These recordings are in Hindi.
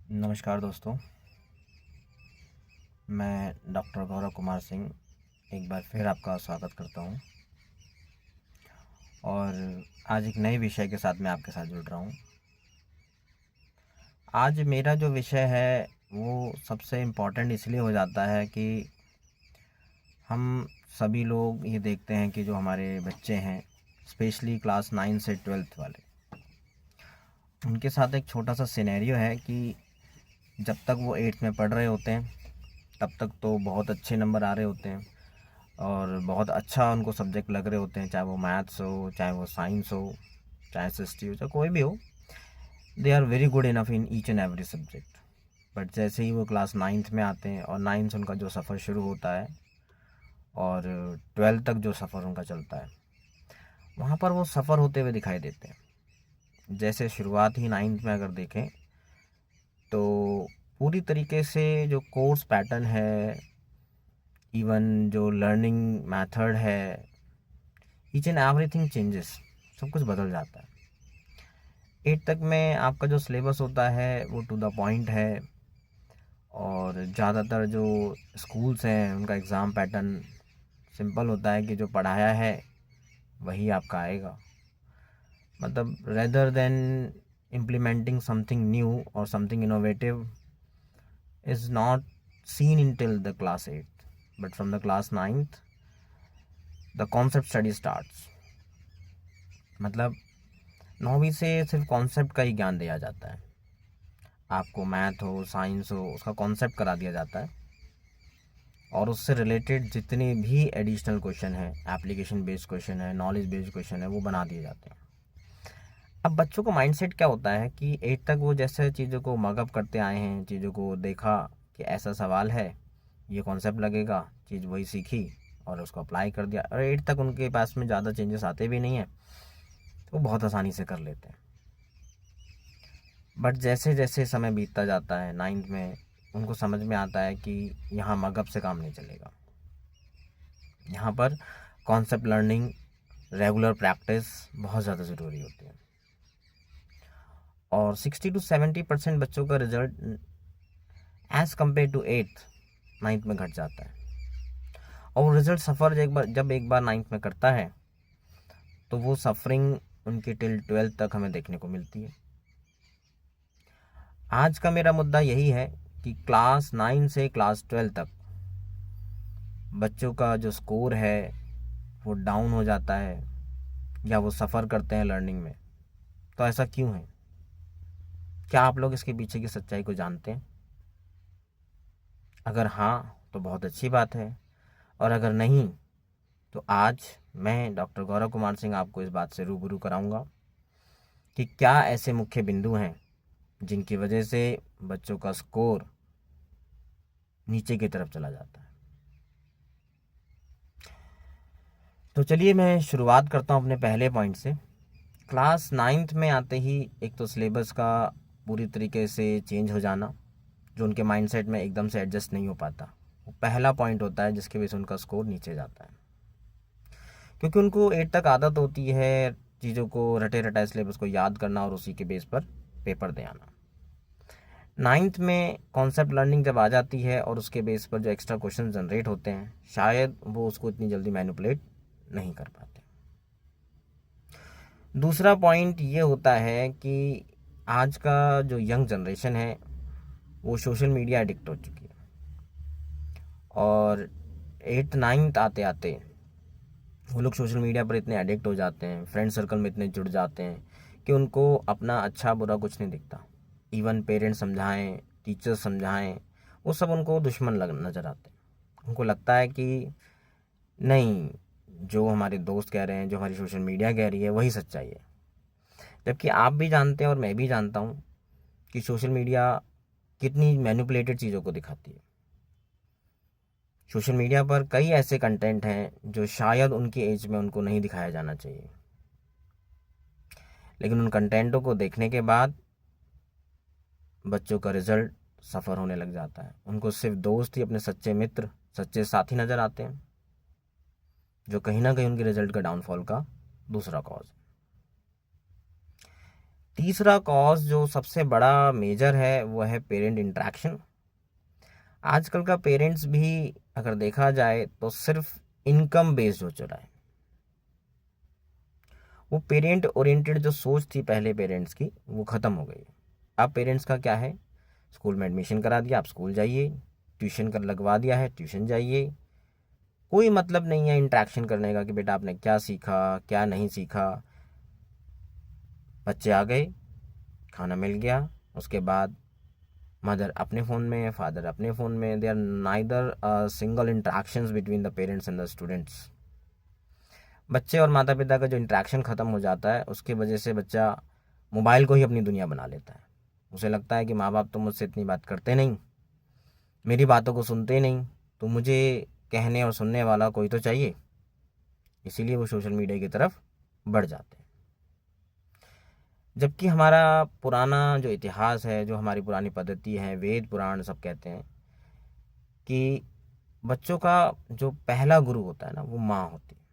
नमस्कार दोस्तों। मैं डॉक्टर गौरव कुमार सिंह एक बार फिर आपका स्वागत करता हूं और आज एक नए विषय के साथ मैं आपके साथ जुड़ रहा हूं। आज मेरा जो विषय है वो सबसे इम्पोर्टेंट इसलिए हो जाता है कि हम सभी लोग ये देखते हैं कि जो हमारे बच्चे हैं, स्पेशली क्लास 9 से 12th वाले, उनके साथ एक छोटा सा सिनेरियो है कि जब तक वो 8th में पढ़ रहे होते हैं तब तक तो बहुत अच्छे नंबर आ रहे होते हैं और बहुत अच्छा उनको सब्जेक्ट लग रहे होते हैं, चाहे वो मैथ्स हो, चाहे वो साइंस हो, चाहे एसएसटी हो, चाहे कोई भी हो। They are very good enough in each and every subject. But जैसे ही वो क्लास 9th में आते हैं और 9th से उनका जो सफ़र शुरू होता है और 12th तक जो सफ़र उनका चलता है, वहाँ पर वो सफ़र होते हुए दिखाई देते हैं। जैसे शुरुआत ही 9th में अगर देखें तो पूरी तरीके से जो कोर्स पैटर्न है, इवन जो लर्निंग मेथड है, ईच एंड एवरीथिंग चेंजेस, सब कुछ बदल जाता है। 8 तक में आपका जो सिलेबस होता है वो टू द पॉइंट है और ज़्यादातर जो स्कूल्स हैं उनका एग्ज़ाम पैटर्न सिंपल होता है कि जो पढ़ाया है वही आपका आएगा। मतलब rather than implementing something new और something innovative is not seen until the class 8th, but from the class 9th the concept study starts। मतलब 9वीं से सिर्फ कॉन्सेप्ट का ही ज्ञान दिया जाता है। आपको मैथ हो, साइंस हो, उसका कॉन्सेप्ट करा दिया जाता है और उससे रिलेटेड जितने भी एडिशनल क्वेश्चन हैं, एप्लीकेशन बेस्ड क्वेश्चन है, नॉलेज बेस्ड क्वेश्चन है, वो बना दिए जाते हैं। अब बच्चों का माइंडसेट क्या होता है कि 8 तक वो जैसे चीज़ों को मगअप करते आए हैं, चीज़ों को देखा कि ऐसा सवाल है, ये कॉन्सेप्ट लगेगा, चीज़ वही सीखी और उसको अप्लाई कर दिया। और 8 तक उनके पास में ज़्यादा चेंजेस आते भी नहीं हैं, तो वो बहुत आसानी से कर लेते हैं। बट जैसे जैसे समय बीतता जाता है 9th में उनको समझ में आता है कि यहाँ मगअप से काम नहीं चलेगा। यहाँ पर कॉन्सेप्ट लर्निंग, रेगुलर प्रैक्टिस बहुत ज़्यादा ज़रूरी होती है। और 60 to 70% बच्चों का result as compare to 8th 9th में घट जाता है। और रिजल्ट सफ़र जब एक बार 9th में करता है तो वो सफरिंग उनकी टिल 12th तक हमें देखने को मिलती है। आज का मेरा मुद्दा यही है कि क्लास 9 से क्लास 12 तक बच्चों का जो स्कोर है वो डाउन हो जाता है या वो सफ़र करते हैं लर्निंग में। तो ऐसा क्यों है? क्या आप लोग इसके पीछे की सच्चाई को जानते हैं? अगर हाँ तो बहुत अच्छी बात है, और अगर नहीं तो आज मैं डॉक्टर गौरव कुमार सिंह आपको इस बात से रूबरू कराऊंगा कि क्या ऐसे मुख्य बिंदु हैं जिनकी वजह से बच्चों का स्कोर नीचे की तरफ चला जाता है। तो चलिए मैं शुरुआत करता हूँ अपने पहले पॉइंट से। क्लास 9th में आते ही एक तो सिलेबस का पूरी तरीके से चेंज हो जाना, जो उनके माइंडसेट में एकदम से एडजस्ट नहीं हो पाता, वो पहला पॉइंट होता है जिसकी वजह से उनका स्कोर नीचे जाता है। क्योंकि उनको 8 तक आदत होती है चीज़ों को रटे रटाए सिलेबस को याद करना और उसी के बेस पर पेपर दे आना। 9th में कॉन्सेप्ट लर्निंग जब आ जाती है और उसके बेस पर जो एक्स्ट्रा क्वेश्चन जनरेट होते हैं, शायद वो उसको इतनी जल्दी मैनिपुलेट नहीं कर पाते। दूसरा पॉइंट ये होता है कि आज का जो यंग जनरेशन है वो सोशल मीडिया एडिक्ट हो चुकी है और 8th 9th आते आते वो लोग सोशल मीडिया पर इतने एडिक्ट हो जाते हैं, फ्रेंड सर्कल में इतने जुड़ जाते हैं कि उनको अपना अच्छा बुरा कुछ नहीं दिखता। इवन पेरेंट्स समझाएं, टीचर्स समझाएं, वो सब उनको दुश्मन लग नज़र आते हैं। उनको लगता है कि नहीं, जो हमारे दोस्त कह रहे हैं, जो हमारी सोशल मीडिया कह रही है, वही सच्चाई है। जबकि आप भी जानते हैं और मैं भी जानता हूँ कि सोशल मीडिया कितनी मैनिपुलेटेड चीज़ों को दिखाती है। सोशल मीडिया पर कई ऐसे कंटेंट हैं जो शायद उनकी एज में उनको नहीं दिखाया जाना चाहिए, लेकिन उन कंटेंटों को देखने के बाद बच्चों का रिजल्ट सफ़र होने लग जाता है। उनको सिर्फ दोस्त ही अपने सच्चे मित्र, सच्चे साथी नज़र आते हैं, जो कहीं ना कहीं उनके रिजल्ट का डाउनफॉल का दूसरा कॉज है। तीसरा कॉज जो सबसे बड़ा मेजर है वो है पेरेंट इंटरेक्शन। आजकल का पेरेंट्स भी अगर देखा जाए तो सिर्फ इनकम बेस्ड हो चुका है। वो पेरेंट ओरिएंटेड जो सोच थी पहले पेरेंट्स की वो ख़त्म हो गई। अब पेरेंट्स का क्या है, स्कूल में एडमिशन करा दिया, आप स्कूल जाइए, ट्यूशन कर लगवा दिया है, ट्यूशन जाइए। कोई मतलब नहीं है इंटरेक्शन करने का कि बेटा आपने क्या सीखा क्या नहीं सीखा। बच्चे आ गए, खाना मिल गया, उसके बाद मदर अपने फ़ोन में, फादर अपने फ़ोन में। They are neither single interactions between the parents and the students. बच्चे और माता पिता का जो इंटरेक्शन ख़त्म हो जाता है उसकी वजह से बच्चा मोबाइल को ही अपनी दुनिया बना लेता है। उसे लगता है कि माँ बाप तो मुझसे इतनी बात करते नहीं, मेरी बातों को सुनते नहीं, तो मुझे कहने और सुनने वाला कोई तो चाहिए। इसीलिए वो सोशल मीडिया की तरफ बढ़ जाते हैं। जबकि हमारा पुराना जो इतिहास है, जो हमारी पुरानी पद्धति है, वेद पुराण सब कहते हैं कि बच्चों का जो पहला गुरु होता है ना वो माँ होती है।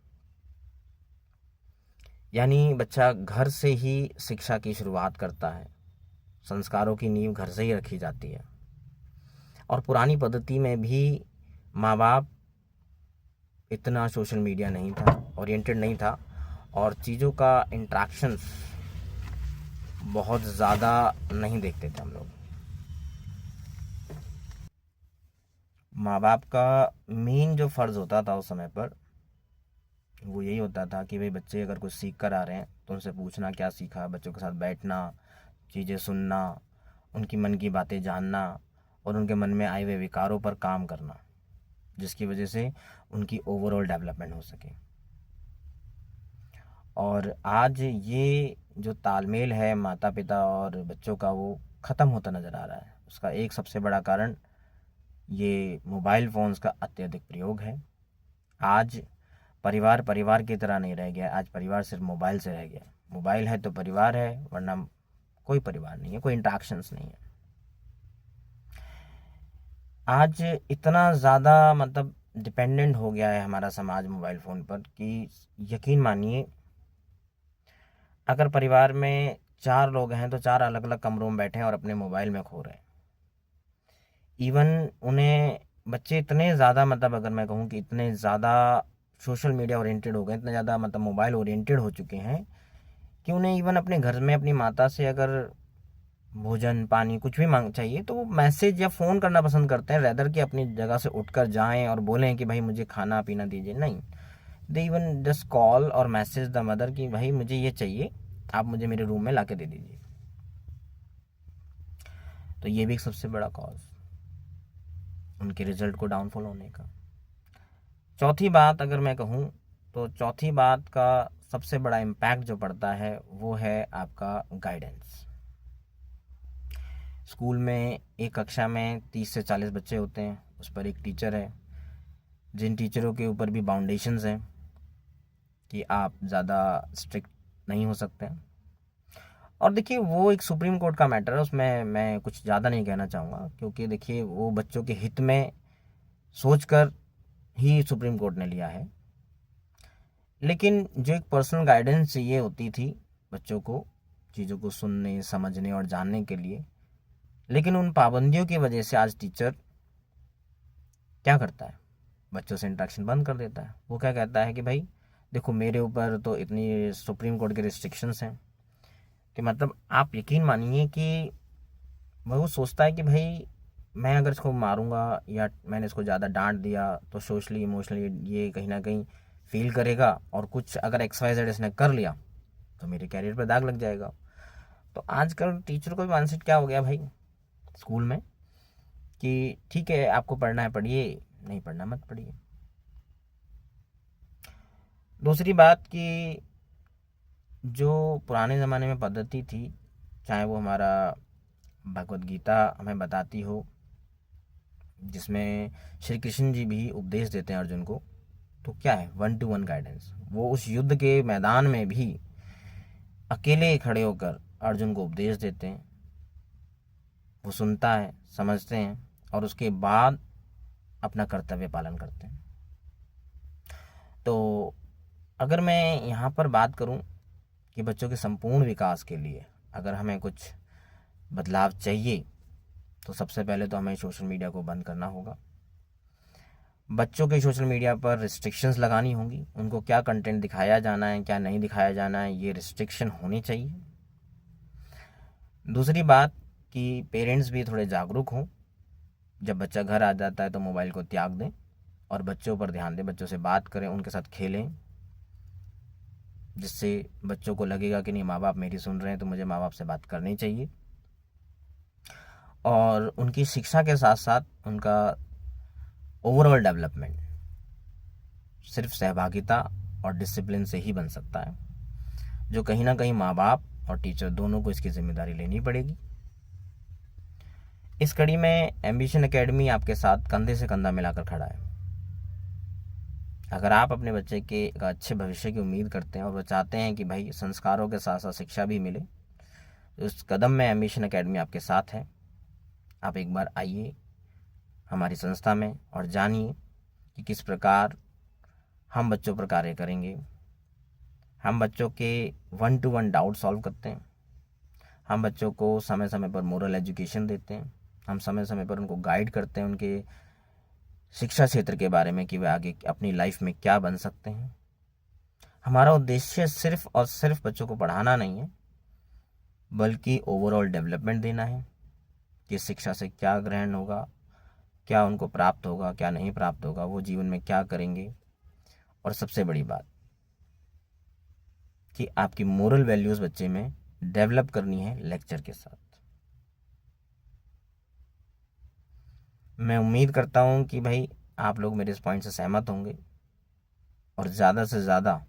यानी बच्चा घर से ही शिक्षा की शुरुआत करता है, संस्कारों की नींव घर से ही रखी जाती है। और पुरानी पद्धति में भी माँ बाप इतना सोशल मीडिया नहीं था, ओरिएंटेड नहीं था, और चीज़ों का इंट्रैक्शंस बहुत ज़्यादा नहीं देखते थे हम लोग। माँ बाप का मेन जो फ़र्ज़ होता था उस समय पर वो यही होता था कि भाई बच्चे अगर कुछ सीख कर आ रहे हैं तो उनसे पूछना क्या सीखा, बच्चों के साथ बैठना, चीज़ें सुनना, उनकी मन की बातें जानना और उनके मन में आए हुए विकारों पर काम करना, जिसकी वजह से उनकी ओवरऑल डेवलपमेंट हो सके। और आज ये जो तालमेल है माता पिता और बच्चों का वो ख़त्म होता नज़र आ रहा है। उसका एक सबसे बड़ा कारण ये मोबाइल फ़ोन्स का अत्यधिक प्रयोग है। आज परिवार परिवार की तरह नहीं रह गया, आज परिवार सिर्फ मोबाइल से रह गया। मोबाइल है तो परिवार है, वरना कोई परिवार नहीं है, कोई इंट्रैक्शंस नहीं है। आज इतना ज़्यादा मतलब डिपेंडेंट हो गया है हमारा समाज मोबाइल फ़ोन पर कि यकीन मानिए अगर परिवार में 4 लोग हैं तो 4 अलग अलग कमरों में बैठे हैं और अपने मोबाइल में खो रहे हैं। इवन उन्हें बच्चे इतने ज़्यादा मतलब अगर मैं कहूँ कि इतने ज़्यादा सोशल मीडिया ओरिएंटेड हो गए, इतने ज़्यादा मतलब मोबाइल ओरिएंटेड हो चुके हैं कि उन्हें इवन अपने घर में अपनी माता से अगर भोजन पानी कुछ भी मांग चाहिए तो वो मैसेज या फ़ोन करना पसंद करते हैं, रेदर कि अपनी जगह से उठकर जाएं और बोलें कि भाई मुझे खाना पीना दीजिए। नहीं, दे इवन जस्ट कॉल और मैसेज द मदर कि भाई मुझे ये चाहिए, आप मुझे मेरे रूम में ला के दे दीजिए। तो ये भी एक सबसे बड़ा कॉज उनके रिजल्ट को डाउनफॉल होने का। चौथी बात अगर मैं कहूँ तो चौथी बात का सबसे बड़ा इम्पैक्ट जो पड़ता है वो है आपका गाइडेंस। स्कूल में एक कक्षा में 30 से 40 बच्चे होते हैं, उस पर एक टीचर है, जिन टीचरों के ऊपर भी बाउंडेशंस हैं कि आप ज़्यादा स्ट्रिक्ट नहीं हो सकते। और देखिए वो एक सुप्रीम कोर्ट का मैटर है, उसमें मैं कुछ ज़्यादा नहीं कहना चाहूँगा, क्योंकि देखिए वो बच्चों के हित में सोचकर ही सुप्रीम कोर्ट ने लिया है। लेकिन जो एक पर्सनल गाइडेंस चाहिए होती थी बच्चों को चीज़ों को सुनने समझने और जानने के लिए, लेकिन उन पाबंदियों की वजह से आज टीचर क्या करता है, बच्चों से इंटरेक्शन बंद कर देता है। वो क्या कहता है कि भाई देखो मेरे ऊपर तो इतनी सुप्रीम कोर्ट के रिस्ट्रिक्शंस हैं कि मतलब आप यकीन मानिए कि वो सोचता है कि भाई मैं अगर इसको मारूंगा या मैंने इसको ज़्यादा डांट दिया तो सोशली इमोशनली ये कहीं ना कहीं फील करेगा, और कुछ अगर XYZ इसने कर लिया तो मेरे कैरियर पर दाग लग जाएगा। तो आजकल टीचर को भी मानसिक क्या हो गया भाई स्कूल में कि ठीक है आपको पढ़ना है पढ़िए, नहीं पढ़ना मत पढ़िए। दूसरी बात कि जो पुराने ज़माने में पद्धति थी, चाहे वो हमारा भगवत गीता हमें बताती हो जिसमें श्री कृष्ण जी भी उपदेश देते हैं अर्जुन को, तो क्या है 1-to-1 गाइडेंस। वो उस युद्ध के मैदान में भी अकेले खड़े होकर अर्जुन को उपदेश देते हैं, वो सुनता है समझते हैं और उसके बाद अपना कर्तव्य पालन करते हैं। तो अगर मैं यहाँ पर बात करूँ कि बच्चों के संपूर्ण विकास के लिए अगर हमें कुछ बदलाव चाहिए तो सबसे पहले तो हमें सोशल मीडिया को बंद करना होगा। बच्चों के सोशल मीडिया पर रिस्ट्रिक्शंस लगानी होंगी, उनको क्या कंटेंट दिखाया जाना है, क्या नहीं दिखाया जाना है, ये रिस्ट्रिक्शन होनी चाहिए। दूसरी बात कि पेरेंट्स भी थोड़े जागरूक हों, जब बच्चा घर आ जाता है तो मोबाइल को त्याग दें और बच्चों पर ध्यान दें, बच्चों से बात करें, उनके साथ खेलें, जिससे बच्चों को लगेगा कि नहीं, माँ बाप मेरी सुन रहे हैं तो मुझे माँ बाप से बात करनी चाहिए। और उनकी शिक्षा के साथ साथ उनका ओवरऑल डेवलपमेंट सिर्फ सहभागिता और डिसिप्लिन से ही बन सकता है, जो कहीं ना कहीं माँ बाप और टीचर दोनों को इसकी जिम्मेदारी लेनी पड़ेगी। इस कड़ी में एम्बिशन एकेडमी आपके साथ कंधे से कंधा मिलाकर खड़ा है। अगर आप अपने बच्चे के एक अच्छे भविष्य की उम्मीद करते हैं और वो चाहते हैं कि भाई संस्कारों के साथ साथ शिक्षा भी मिले, तो इस कदम में एम्बिशन एकेडमी आपके साथ है। आप एक बार आइए हमारी संस्था में और जानिए कि किस प्रकार हम बच्चों पर कार्य करेंगे। हम बच्चों के 1-to-1 डाउट सॉल्व करते हैं, हम बच्चों को समय समय पर मोरल एजुकेशन देते हैं, हम समय समय पर उनको गाइड करते हैं उनके शिक्षा क्षेत्र के बारे में कि वे आगे अपनी लाइफ में क्या बन सकते हैं। हमारा उद्देश्य सिर्फ और सिर्फ बच्चों को पढ़ाना नहीं है, बल्कि ओवरऑल डेवलपमेंट देना है कि शिक्षा से क्या ग्रहण होगा, क्या उनको प्राप्त होगा, क्या नहीं प्राप्त होगा, वो जीवन में क्या करेंगे। और सबसे बड़ी बात कि आपकी मोरल वैल्यूज़ बच्चे में डेवलप करनी है लेक्चर के साथ। मैं उम्मीद करता हूँ कि भाई आप लोग मेरे इस पॉइंट से सहमत होंगे और ज़्यादा से ज़्यादा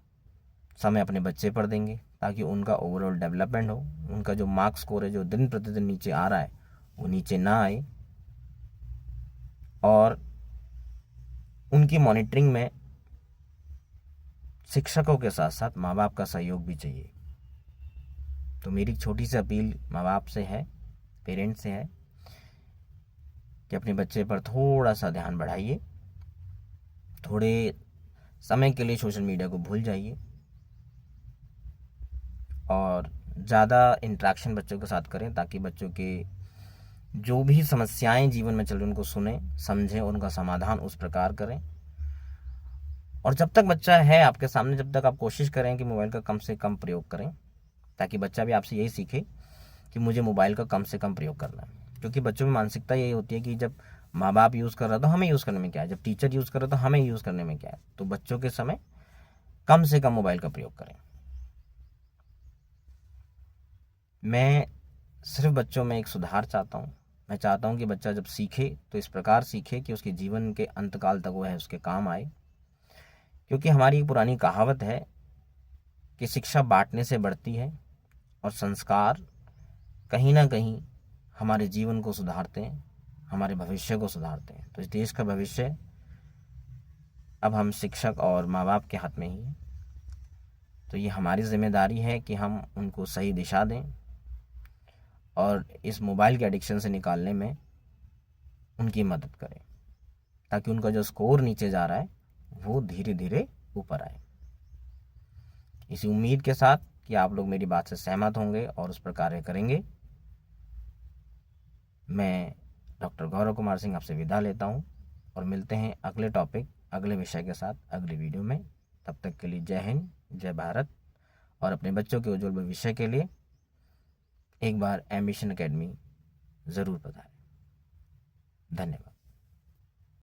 समय अपने बच्चे पर देंगे ताकि उनका ओवरऑल डेवलपमेंट हो, उनका जो मार्क्स स्कोर है जो दिन प्रतिदिन नीचे आ रहा है वो नीचे ना आए, और उनकी मॉनिटरिंग में शिक्षकों के साथ साथ माँ बाप का सहयोग भी चाहिए। तो मेरी छोटी सी अपील माँ बाप से है, पेरेंट्स से है कि अपने बच्चे पर थोड़ा सा ध्यान बढ़ाइए, थोड़े समय के लिए सोशल मीडिया को भूल जाइए और ज़्यादा इंटरेक्शन बच्चों के साथ करें ताकि बच्चों के जो भी समस्याएं जीवन में चल रही उनको सुने, समझें और उनका समाधान उस प्रकार करें। और जब तक बच्चा है आपके सामने, जब तक आप कोशिश करें कि मोबाइल का कम से कम प्रयोग करें, ताकि बच्चा भी आपसे यही सीखे कि मुझे मोबाइल का कम से कम प्रयोग करना है। क्योंकि बच्चों में मानसिकता यही होती है कि जब माँ बाप यूज़ कर रहा है तो हमें यूज़ करने में क्या है, जब टीचर यूज़ कर रहा है तो हमें यूज़ करने में क्या है। तो बच्चों के समय कम से कम मोबाइल का प्रयोग करें। मैं सिर्फ बच्चों में एक सुधार चाहता हूँ। मैं चाहता हूँ कि बच्चा जब सीखे तो इस प्रकार सीखे कि उसके जीवन के अंतकाल तक वह उसके काम आए। क्योंकि हमारी एक पुरानी कहावत है कि शिक्षा बांटने से बढ़ती है और संस्कार कहीं ना कहीं हमारे जीवन को सुधारते हैं, हमारे भविष्य को सुधारते हैं। तो इस देश का भविष्य अब हम शिक्षक और माँ बाप के हाथ में ही है। तो ये हमारी जिम्मेदारी है कि हम उनको सही दिशा दें और इस मोबाइल के एडिक्शन से निकालने में उनकी मदद करें, ताकि उनका जो स्कोर नीचे जा रहा है वो धीरे धीरे ऊपर आए। इसी उम्मीद के साथ कि आप लोग मेरी बात से सहमत होंगे और उस पर कार्य करेंगे, मैं डॉक्टर गौरव कुमार सिंह आपसे विदा लेता हूँ और मिलते हैं अगले टॉपिक, अगले विषय के साथ अगले वीडियो में। तब तक के लिए जय हिंद, जय भारत। और अपने बच्चों के उज्जवल भविष्य के लिए एक बार एम्बिशन एकेडमी ज़रूर पधारें। धन्यवाद।